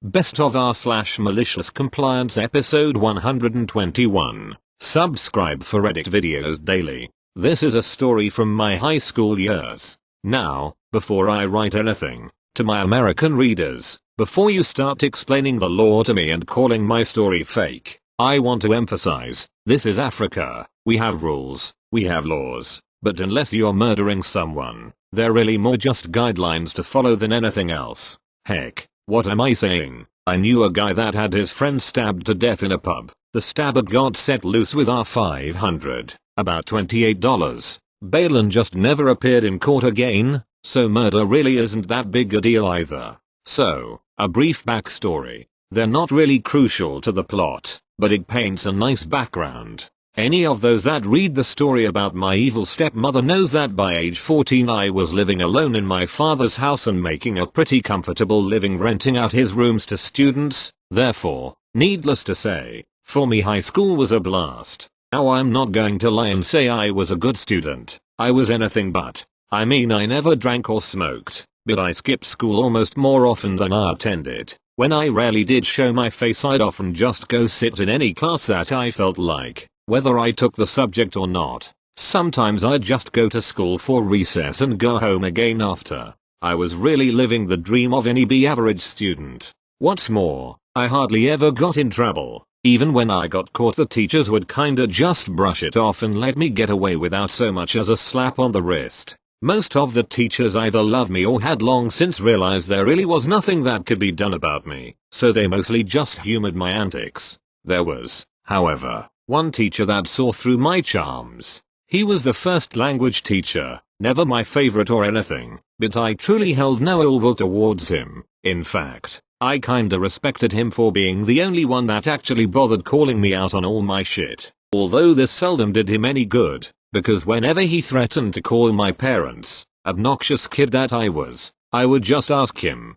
Best of r/malicious compliance episode 121. Subscribe for Reddit videos daily. This is a story from my high school years. Now, before I write anything, to my American readers, before you start explaining the law to me and calling my story fake, I want to emphasize, this is Africa. We have rules, we have laws, but unless you're murdering someone, they're really more just guidelines to follow than anything else. Heck, what am I saying? I knew a guy that had his friend stabbed to death in a pub. The stabber got set loose with R$500, about $28. Bail and just never appeared in court again, so murder really isn't that big a deal either. So, a brief backstory. They're not really crucial to the plot, but it paints a nice background. Any of those that read the story about my evil stepmother knows that by age 14 I was living alone in my father's house and making a pretty comfortable living renting out his rooms to students. Therefore, needless to say, for me high school was a blast. Now I'm not going to lie and say I was a good student. I was anything but. I mean, I never drank or smoked, but I skipped school almost more often than I attended. When I rarely did show my face, I'd often just go sit in any class that I felt like, whether I took the subject or not. Sometimes I'd just go to school for recess and go home again after. I was really living the dream of any average student. What's more, I hardly ever got in trouble. Even when I got caught, the teachers would kinda just brush it off and let me get away without so much as a slap on the wrist. Most of the teachers either loved me or had long since realized there really was nothing that could be done about me, so they mostly just humored my antics. There was, however, one teacher that saw through my charms. He was the first language teacher, never my favorite or anything, but I truly held no ill will towards him. In fact, I kinda respected him for being the only one that actually bothered calling me out on all my shit. Although this seldom did him any good, because whenever he threatened to call my parents, obnoxious kid that I was, I would just ask him,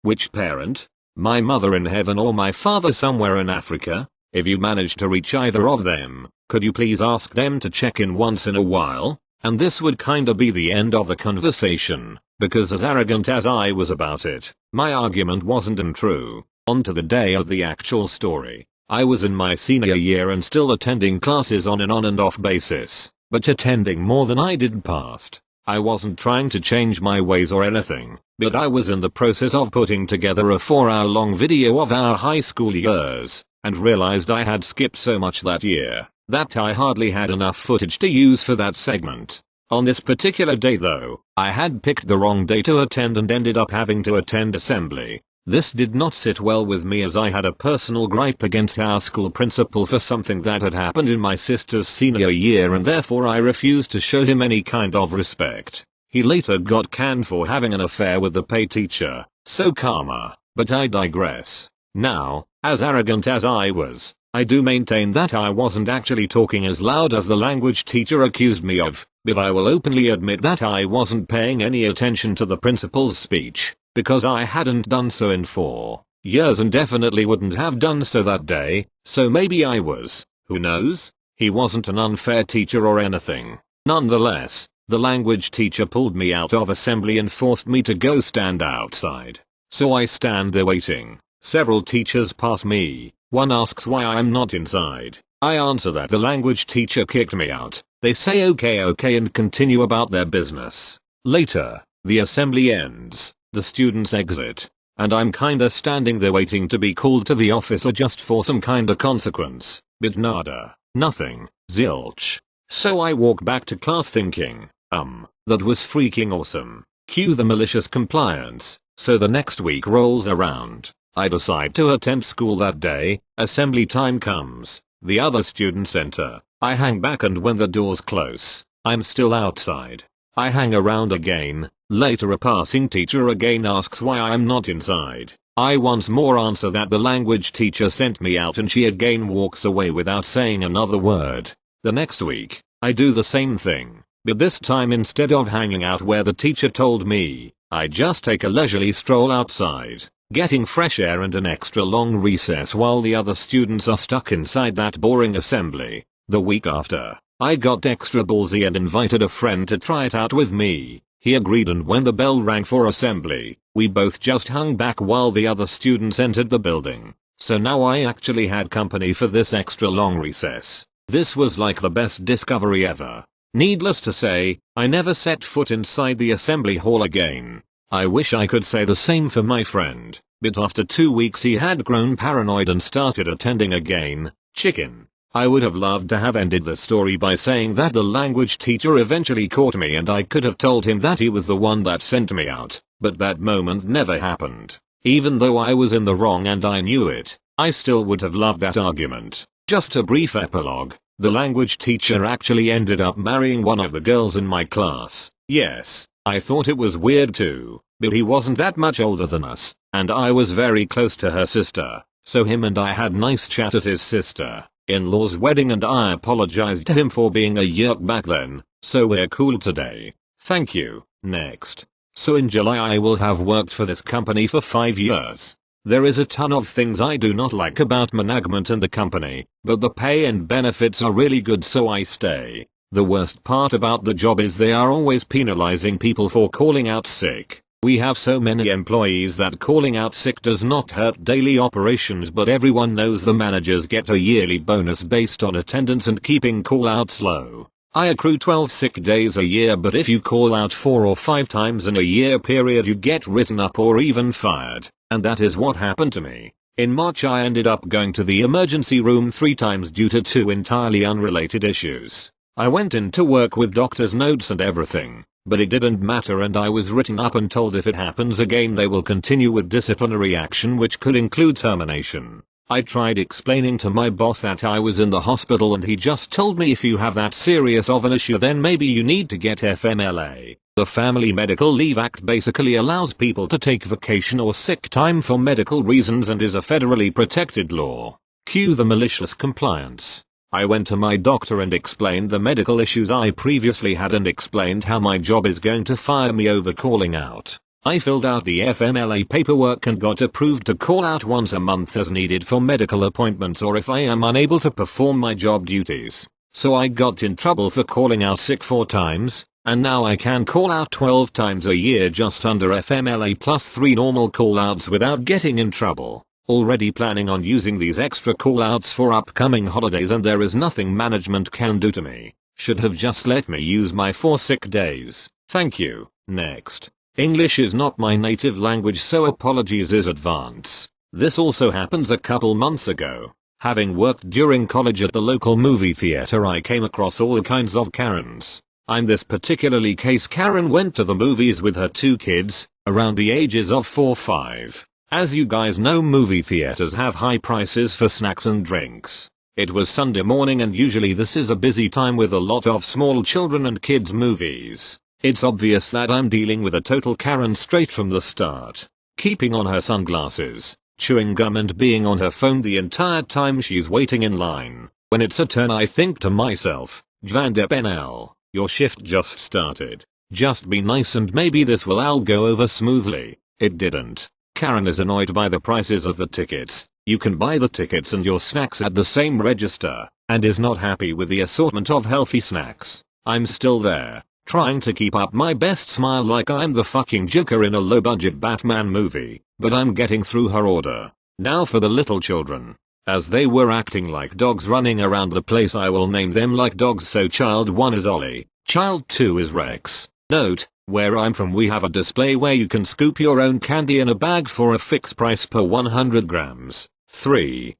which parent? My mother in heaven or my father somewhere in Africa? If you manage to reach either of them, could you please ask them to check in once in a while? And this would kinda be the end of the conversation, because as arrogant as I was about it, my argument wasn't untrue. On to the day of the actual story. I was in my senior year and still attending classes on an on and off basis, but attending more than I did past. I wasn't trying to change my ways or anything, but I was in the process of putting together a 4-hour-long video of our high school years, and realized I had skipped so much that year, that I hardly had enough footage to use for that segment. On this particular day though, I had picked the wrong day to attend and ended up having to attend assembly. This did not sit well with me as I had a personal gripe against our school principal for something that had happened in my sister's senior year, and therefore I refused to show him any kind of respect. He later got canned for having an affair with the paid teacher, so karma, but I digress. Now, as arrogant as I was, I do maintain that I wasn't actually talking as loud as the language teacher accused me of, but I will openly admit that I wasn't paying any attention to the principal's speech, because I hadn't done so in 4 years and definitely wouldn't have done so that day, so maybe I was, who knows? He wasn't an unfair teacher or anything. Nonetheless, the language teacher pulled me out of assembly and forced me to go stand outside. So I stand there waiting. Several teachers pass me. One asks why I'm not inside. I answer that the language teacher kicked me out. They say okay and continue about their business. Later, the assembly ends, the students exit, and I'm kinda standing there waiting to be called to the office or just for some kinda consequence, but nada, nothing, zilch. So I walk back to class thinking, that was freaking awesome. Cue the malicious compliance. So the next week rolls around. I decide to attend school that day. Assembly time comes. The other students enter. I hang back, and when the doors close, I'm still outside. I hang around again. Later a passing teacher again asks why I'm not inside. I once more answer that the language teacher sent me out, and she again walks away without saying another word. The next week, I do the same thing, but this time instead of hanging out where the teacher told me, I just take a leisurely stroll outside, getting fresh air and an extra long recess while the other students are stuck inside that boring assembly. The week after, I got extra ballsy and invited a friend to try it out with me. He agreed, and when the bell rang for assembly, We both just hung back while the other students entered the building. So now I actually had company for this extra long recess. This was like the best discovery ever. Needless to say, I never set foot inside the assembly hall again. I wish I could say the same for my friend, but after 2 weeks he had grown paranoid and started attending again. Chicken. I would have loved to have ended the story by saying that the language teacher eventually caught me and I could have told him that he was the one that sent me out, but that moment never happened. Even though I was in the wrong and I knew it, I still would have loved that argument. Just a brief epilogue. The language teacher actually ended up marrying one of the girls in my class. Yes, I thought it was weird too, but he wasn't that much older than us, and I was very close to her sister, so him and I had nice chat at his sister-in-law's wedding and I apologized to him for being a yerk back then, so we're cool today. Thank you. Next. So in July I will have worked for this company for 5 years. There is a ton of things I do not like about management and the company, but the pay and benefits are really good so I stay. The worst part about the job is they are always penalizing people for calling out sick. We have so many employees that calling out sick does not hurt daily operations, but everyone knows the managers get a yearly bonus based on attendance and keeping call outs low. I accrue 12 sick days a year, but if you call out 4 or 5 times in a year period you get written up or even fired. And that is what happened to me. In March I ended up going to the emergency room 3 times due to 2 entirely unrelated issues. I went in to work with doctor's notes and everything, but it didn't matter and I was written up and told if it happens again they will continue with disciplinary action which could include termination. I tried explaining to my boss that I was in the hospital and he just told me if you have that serious of an issue then maybe you need to get FMLA. The Family Medical Leave Act basically allows people to take vacation or sick time for medical reasons and is a federally protected law. Cue the malicious compliance. I went to my doctor and explained the medical issues I previously had and explained how my job is going to fire me over calling out. I filled out the FMLA paperwork and got approved to call out once a month as needed for medical appointments or if I am unable to perform my job duties. So I got in trouble for calling out sick 4 times, and now I can call out 12 times a year just under FMLA plus 3 normal call outs without getting in trouble. Already planning on using these extra call outs for upcoming holidays and there is nothing management can do to me. Should have just let me use my 4 sick days. Thank you. Next. English is not my native language so apologies in advance. This also happens a couple months ago. Having worked during college at the local movie theater I came across all kinds of Karens. I'm this particularly case. Karen went to the movies with her 2 kids, around the ages of 4-5. As you guys know movie theaters have high prices for snacks and drinks. It was Sunday morning and usually this is a busy time with a lot of small children and kids movies. It's obvious that I'm dealing with a total Karen straight from the start. Keeping on her sunglasses, chewing gum and being on her phone the entire time she's waiting in line. When it's a turn I think to myself, Jvandep your shift just started. Just be nice and maybe this will all go over smoothly. It didn't. Karen is annoyed by the prices of the tickets. You can buy the tickets and your snacks at the same register, and is not happy with the assortment of healthy snacks. I'm still there, trying to keep up my best smile like I'm the fucking Joker in a low-budget Batman movie, but I'm getting through her order. Now for the little children. As they were acting like dogs running around the place I will name them like dogs so child 1 is Ollie, child 2 is Rex. Note, where I'm from we have a display where you can scoop your own candy in a bag for a fixed price per 100 grams. 5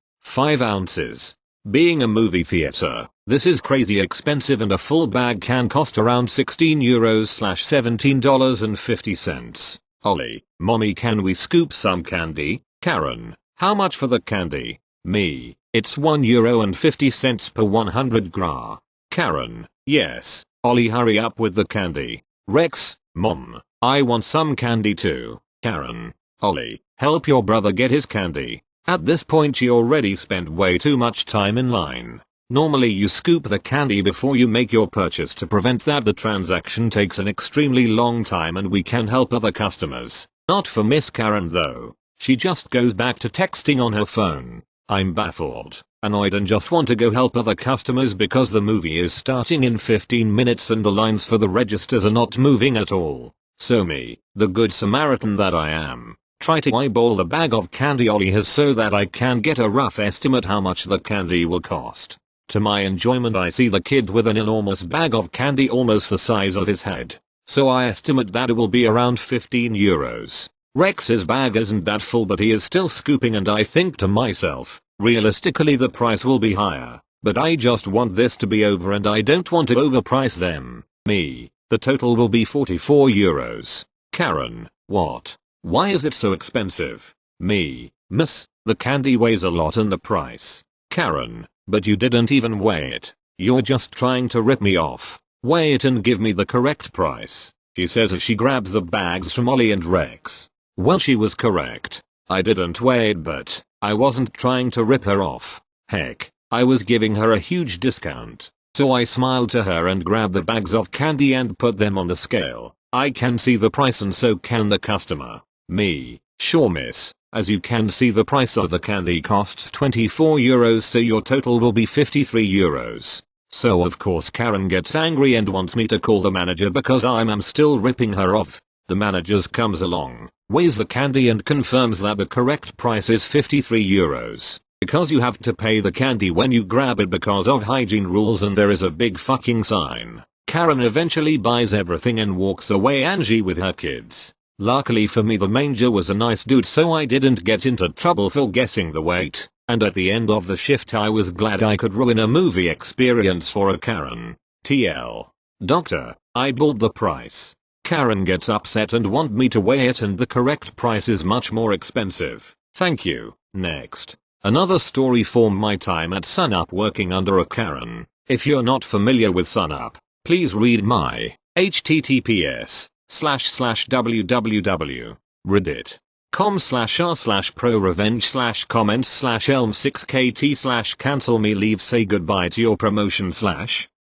ounces. Being a movie theater, this is crazy expensive and a full bag can cost around €16/$17.50. Ollie, mommy can we scoop some candy? Karen, how much for the candy? Me, it's €1.50 per 100 gra. Karen, yes. Ollie hurry up with the candy. Rex, mom, I want some candy too. Karen, Ollie, help your brother get his candy. At this point she already spent way too much time in line. Normally you scoop the candy before you make your purchase to prevent that the transaction takes an extremely long time and we can help other customers. Not for Miss Karen though. She just goes back to texting on her phone. I'm baffled, annoyed and just want to go help other customers because the movie is starting in 15 minutes and the lines for the registers are not moving at all. So me, the good Samaritan that I am, try to eyeball the bag of candy Ollie has so that I can get a rough estimate how much the candy will cost. To my enjoyment I see the kid with an enormous bag of candy almost the size of his head. So I estimate that it will be around 15 euros. Rex's bag isn't that full but he is still scooping and I think to myself, realistically the price will be higher. But I just want this to be over and I don't want to overprice them. Me, the total will be 44 euros. Karen, what? Why is it so expensive? Me, miss, the candy weighs a lot and the price. Karen, but you didn't even weigh it. You're just trying to rip me off. Weigh it and give me the correct price. She says as she grabs the bags from Ollie and Rex. Well, she was correct. I didn't weigh it but I wasn't trying to rip her off. Heck, I was giving her a huge discount. So I smiled to her and grabbed the bags of candy and put them on the scale. I can see the price and so can the customer. Me, sure miss, as you can see the price of the candy costs 24 euros so your total will be 53 euros. So of course Karen gets angry and wants me to call the manager because I'm still ripping her off. The manager comes along, weighs the candy and confirms that the correct price is 53 euros. Because you have to pay the candy when you grab it because of hygiene rules and there is a big fucking sign. Karen eventually buys everything and walks away Angie with her kids. Luckily for me the manager was a nice dude so I didn't get into trouble for guessing the weight, and at the end of the shift I was glad I could ruin a movie experience for a Karen. TL. Doctor, I bought the price. Karen gets upset and want me to weigh it and the correct price is much more expensive. Thank you. Next. Another story from my time at SunUp working under a Karen. If you're not familiar with SunUp, please read my https://www.com/r/pro-revenge/comments/elm6kt/ cancel me leave say goodbye to your promotion/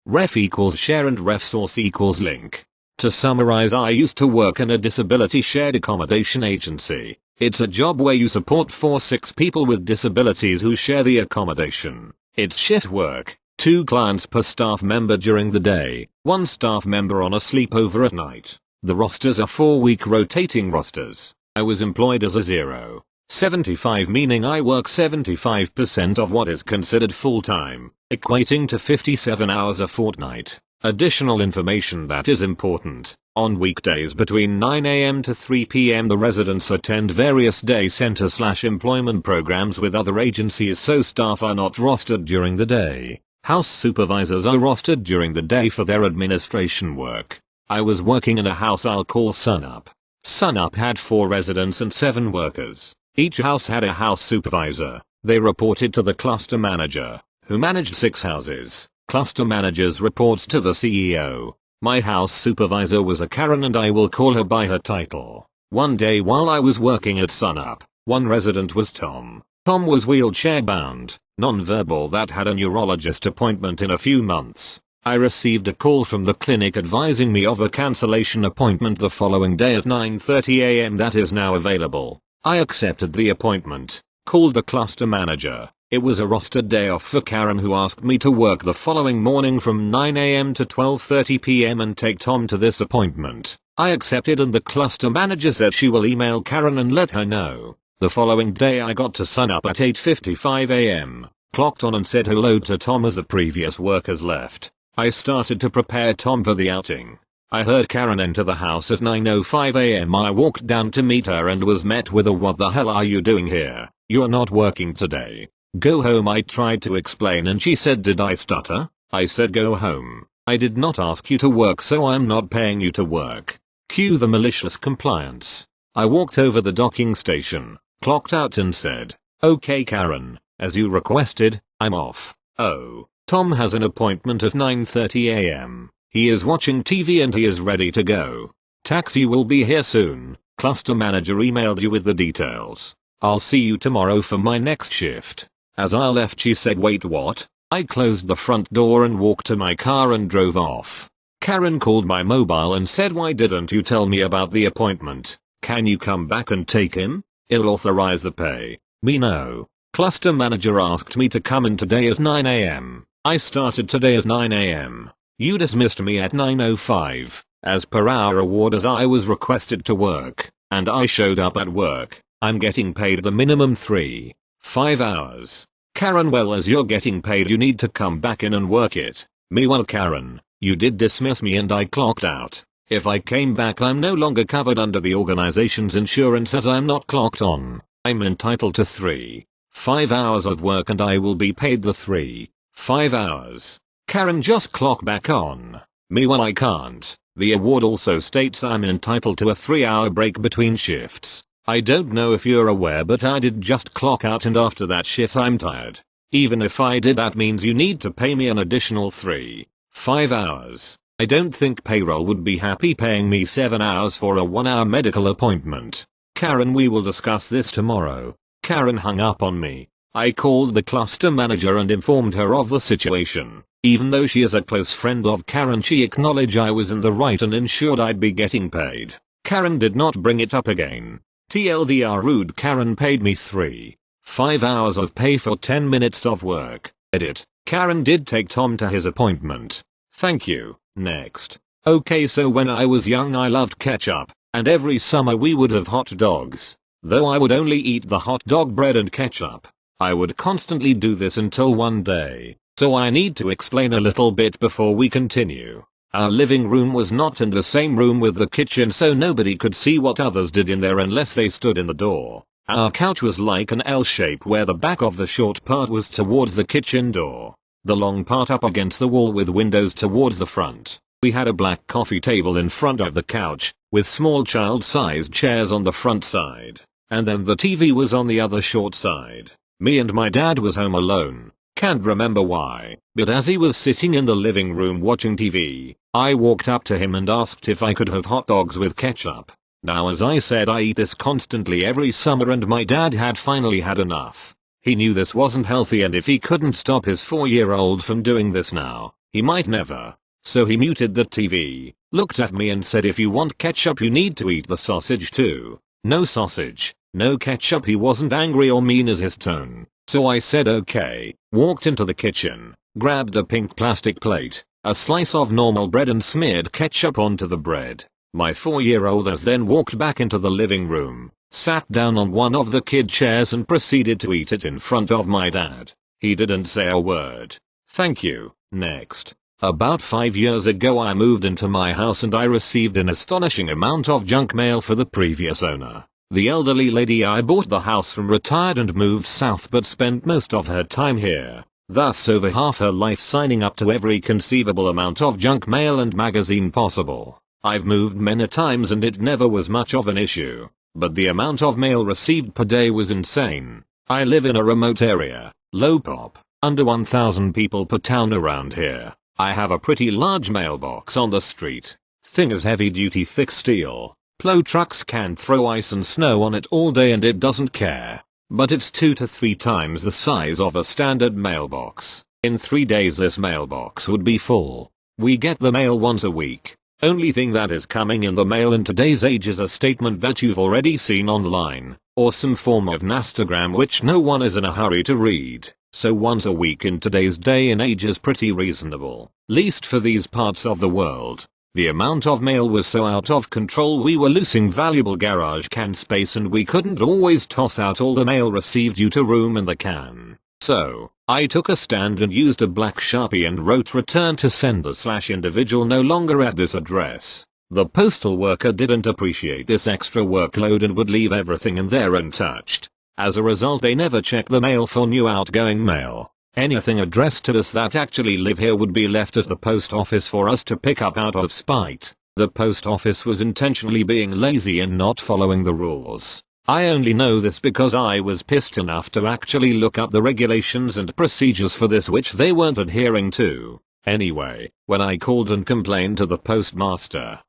ref equals share and ref source equals link. To summarize, I used to work in a disability shared accommodation agency. It's a job where you support 6 people with disabilities who share the accommodation. It's shift work, 2 clients per staff member during the day, 1 staff member on a sleepover at night. The rosters are 4-week rotating rosters. I was employed as a 0.75 meaning I work 75% of what is considered full-time, equating to 57 hours a fortnight. Additional information that is important. On weekdays between 9 a.m. to 3 p.m. the residents attend various day center/employment programs with other agencies so staff are not rostered during the day. House supervisors are rostered during the day for their administration work. I was working in a house I'll call SunUp. SunUp had 4 residents and 7 workers. Each house had a house supervisor. They reported to the cluster manager, who managed 6 houses. Cluster managers reports to the CEO. My house supervisor was a Karen and I will call her by her title. One day while I was working at SunUp, one resident was Tom. Tom was wheelchair bound, non-verbal that had a neurologist appointment in a few months. I received a call from the clinic advising me of a cancellation appointment the following day at 9:30 a.m. that is now available. I accepted the appointment, called the cluster manager. It was a rostered day off for Karen who asked me to work the following morning from 9 a.m. to 12:30 p.m. and take Tom to this appointment. I accepted and the cluster manager said she will email Karen and let her know. The following day I got to SunUp at 8:55 a.m., clocked on and said hello to Tom as the previous workers left. I started to prepare Tom for the outing. I heard Karen enter the house at 9:05 a.m. I walked down to meet her and was met with a "What the hell are you doing here? You're not working today. Go home." I tried to explain and she said, "Did I stutter?" I said, "Go home. I did not ask you to work so I'm not paying you to work." Cue the malicious compliance. I walked over the docking station, clocked out and said, "Okay Karen, as you requested, I'm off." Oh, Tom has an appointment at 9:30 a.m. He is watching TV and he is ready to go. Taxi will be here soon. Cluster manager emailed you with the details. I'll see you tomorrow for my next shift. As I left she said, "Wait, what?" I closed the front door and walked to my car and drove off. Karen called my mobile and said, "Why didn't you tell me about the appointment? Can you come back and take him? It'll authorize the pay." Me, no. Cluster manager asked me to come in today at 9 a.m. I started today at 9 a.m. You dismissed me at 9:05. As per our award, as I was requested to work, and I showed up at work, I'm getting paid the minimum 5 hours. Karen, well, as you're getting paid you need to come back in and work it. Me, well Karen, you did dismiss me and I clocked out. If I came back I'm no longer covered under the organization's insurance as I'm not clocked on. I'm entitled to 5 hours of work and I will be paid the 5 hours. Karen, just clock back on. Me, well I can't. The award also states I'm entitled to a 3-hour break between shifts. I don't know if you're aware but I did just clock out and after that shift I'm tired. Even if I did, that means you need to pay me an additional 5 hours. I don't think payroll would be happy paying me 7 hours for a 1-hour medical appointment. Karen, we will discuss this tomorrow. Karen hung up on me. I called the cluster manager and informed her of the situation. Even though she is a close friend of Karen, she acknowledged I was in the right and ensured I'd be getting paid. Karen did not bring it up again. TLDR, rude. Karen paid me 5 hours of pay for 10 minutes of work. Edit. Karen did take Tom to his appointment. Thank you. Next. Okay, so when I was young I loved ketchup, and every summer we would have hot dogs. Though I would only eat the hot dog bread and ketchup. I would constantly do this until one day. So I need to explain a little bit before we continue. Our living room was not in the same room with the kitchen, so nobody could see what others did in there unless they stood in the door. Our couch was like an L shape where the back of the short part was towards the kitchen door. The long part up against the wall with windows towards the front. We had a black coffee table in front of the couch, with small child-sized chairs on the front side. And then the TV was on the other short side. Me and my dad was home alone. Can't remember why, but as he was sitting in the living room watching TV, I walked up to him and asked if I could have hot dogs with ketchup. Now, as I said, I eat this constantly every summer and my dad had finally had enough. He knew this wasn't healthy and if he couldn't stop his 4-year-old from doing this now, he might never. So he muted the TV, looked at me and said, if you want ketchup you need to eat the sausage too. No sausage, no ketchup. He wasn't angry or mean as his tone. So I said okay, walked into the kitchen, grabbed a pink plastic plate, a slice of normal bread and smeared ketchup onto the bread. My 4-year-old has then walked back into the living room, sat down on one of the kid chairs and proceeded to eat it in front of my dad. He didn't say a word. Thank you. Next. About 5 years ago I moved into my house and I received an astonishing amount of junk mail for the previous owner. The elderly lady I bought the house from retired and moved south but spent most of her time here. Thus over half her life signing up to every conceivable amount of junk mail and magazine possible. I've moved many times and it never was much of an issue. But the amount of mail received per day was insane. I live in a remote area, low pop, under 1,000 people per town around here. I have a pretty large mailbox on the street. Thing is heavy duty thick steel. Plow trucks can throw ice and snow on it all day and it doesn't care. But it's 2 to 3 times the size of a standard mailbox. In 3 days this mailbox would be full. We get the mail once a week. Only thing that is coming in the mail in today's age is a statement that you've already seen online, or some form of Nastagram which no one is in a hurry to read. So once a week in today's day and age is pretty reasonable, least for these parts of the world. The amount of mail was so out of control we were losing valuable garage can space and we couldn't always toss out all the mail received due to room in the can. So, I took a stand and used a black Sharpie and wrote return to sender/individual no longer at this address. The postal worker didn't appreciate this extra workload and would leave everything in there untouched. As a result they never checked the mail for new outgoing mail. Anything addressed to us that actually live here would be left at the post office for us to pick up out of spite. The post office was intentionally being lazy and not following the rules. I only know this because I was pissed enough to actually look up the regulations and procedures for this which they weren't adhering to. Anyway, when I called and complained to the postmaster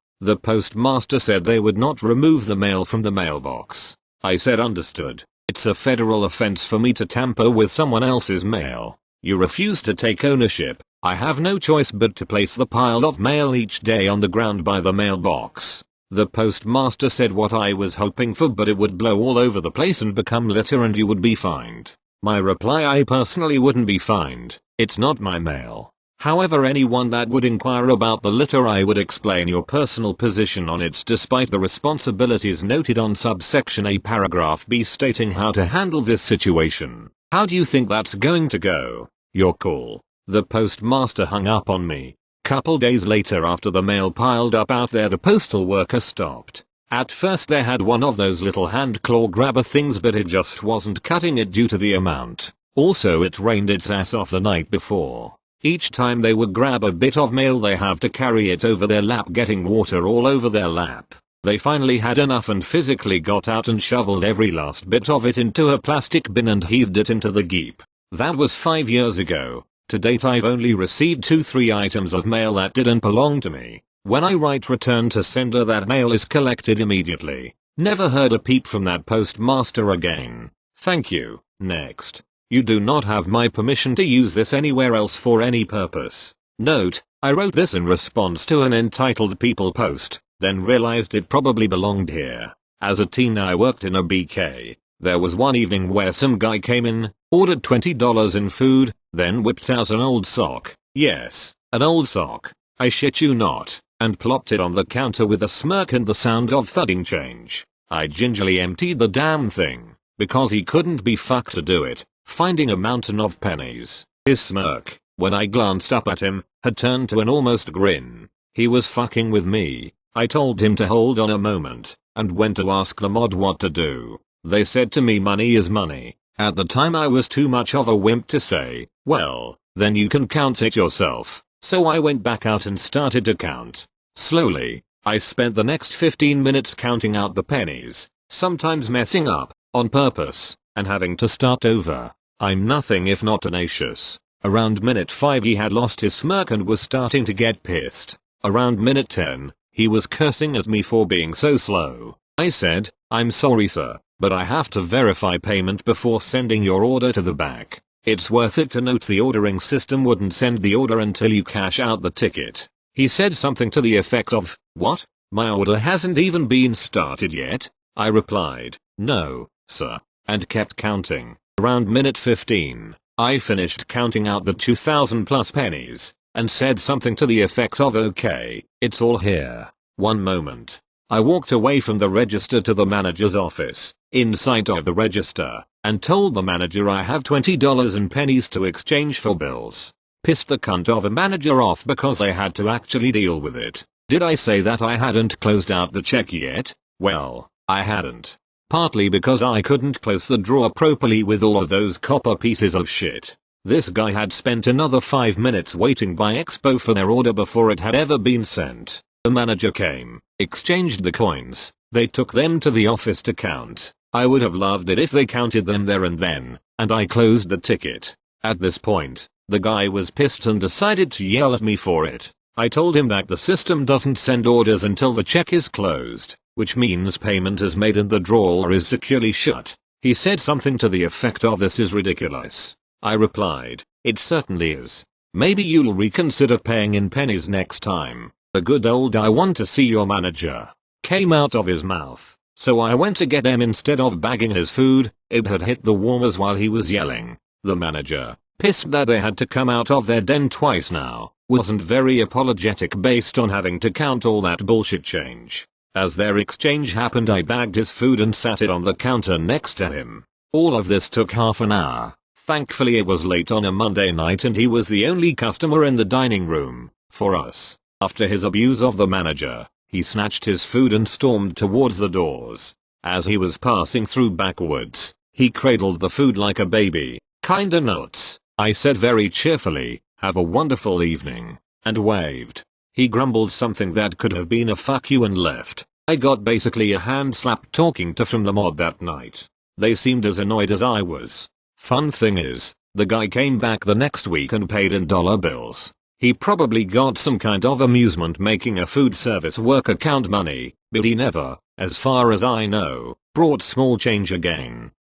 said they would not remove the mail from the mailbox. I said understood. It's a federal offense for me to tamper with someone else's mail. You refuse to take ownership. I have no choice but to place the pile of mail each day on the ground by the mailbox. The postmaster said what I was hoping for, but it would blow all over the place and become litter and you would be fined. My reply: I personally wouldn't be fined. It's not my mail. However, anyone that would inquire about the litter, I would explain your personal position on it despite the responsibilities noted on subsection A paragraph B stating how to handle this situation. How do you think that's going to go? Your call. The postmaster hung up on me. Couple days later, after the mail piled up out there, the postal worker stopped. At first they had one of those little hand claw grabber things, but it just wasn't cutting it due to the amount. Also, it rained its ass off the night before. Each time they would grab a bit of mail, they have to carry it over their lap, getting water all over their lap. They finally had enough and physically got out and shoveled every last bit of it into a plastic bin and heaved it into the Jeep. That was 5 years ago. To date, I've only received 2-3 items of mail that didn't belong to me. When I write return to sender, that mail is collected immediately. Never heard a peep from that postmaster again. Thank you. Next. You do not have my permission to use this anywhere else for any purpose. Note, I wrote this in response to an entitled People post, then realized it probably belonged here. As a teen, I worked in a BK. There was one evening where some guy came in, ordered $20 in food, then whipped out an old sock. Yes, an old sock. I shit you not. And plopped it on the counter with a smirk and the sound of thudding change. I gingerly emptied the damn thing, because he couldn't be fucked to do it, finding a mountain of pennies. His smirk, when I glanced up at him, had turned to an almost grin. He was fucking with me. I told him to hold on a moment, and went to ask the mod what to do. They said to me money is money. At the time I was too much of a wimp to say, well, then you can count it yourself. So I went back out and started to count. Slowly, I spent the next 15 minutes counting out the pennies, sometimes messing up, on purpose, and having to start over. I'm nothing if not tenacious. Around minute 5 he had lost his smirk and was starting to get pissed. Around minute 10, he was cursing at me for being so slow. I said, I'm sorry sir, but I have to verify payment before sending your order to the back. It's worth it to note the ordering system wouldn't send the order until you cash out the ticket. He said something to the effect of, what? My order hasn't even been started yet? I replied, no, sir, and kept counting. Around minute 15, I finished counting out the 2,000 plus pennies, and said something to the effect of, okay, it's all here. One moment. I walked away from the register to the manager's office, inside of the register, and told the manager I have $20 in pennies to exchange for bills. Pissed the cunt of a manager off because I had to actually deal with it. Did I say that I hadn't closed out the check yet? Well, I hadn't. Partly because I couldn't close the drawer properly with all of those copper pieces of shit. This guy had spent another 5 minutes waiting by Expo for their order before it had ever been sent. The manager came, exchanged the coins, they took them to the office to count. I would have loved it if they counted them there and then, and I closed the ticket. At this point, the guy was pissed and decided to yell at me for it. I told him that the system doesn't send orders until the check is closed, which means payment is made and the drawer is securely shut. He said something to the effect of this is ridiculous. I replied, it certainly is. Maybe you'll reconsider paying in pennies next time. The good old I want to see your manager came out of his mouth. So I went to get him instead of bagging his food. It had hit the warmers while he was yelling. The manager, pissed that they had to come out of their den twice now, wasn't very apologetic based on having to count all that bullshit change. As their exchange happened, I bagged his food and sat it on the counter next to him. All of this took half an hour. Thankfully it was late on a Monday night and he was the only customer in the dining room, for us. After his abuse of the manager, he snatched his food and stormed towards the doors. As he was passing through backwards, he cradled the food like a baby. Kinda nuts. I said very cheerfully, have a wonderful evening, and waved. He grumbled something that could have been a fuck you and left. I got basically a hand slap talking to from the mod that night. They seemed as annoyed as I was. Fun thing is, the guy came back the next week and paid in dollar bills. He probably got some kind of amusement making a food service worker count money, but he never, as far as I know, brought small change again.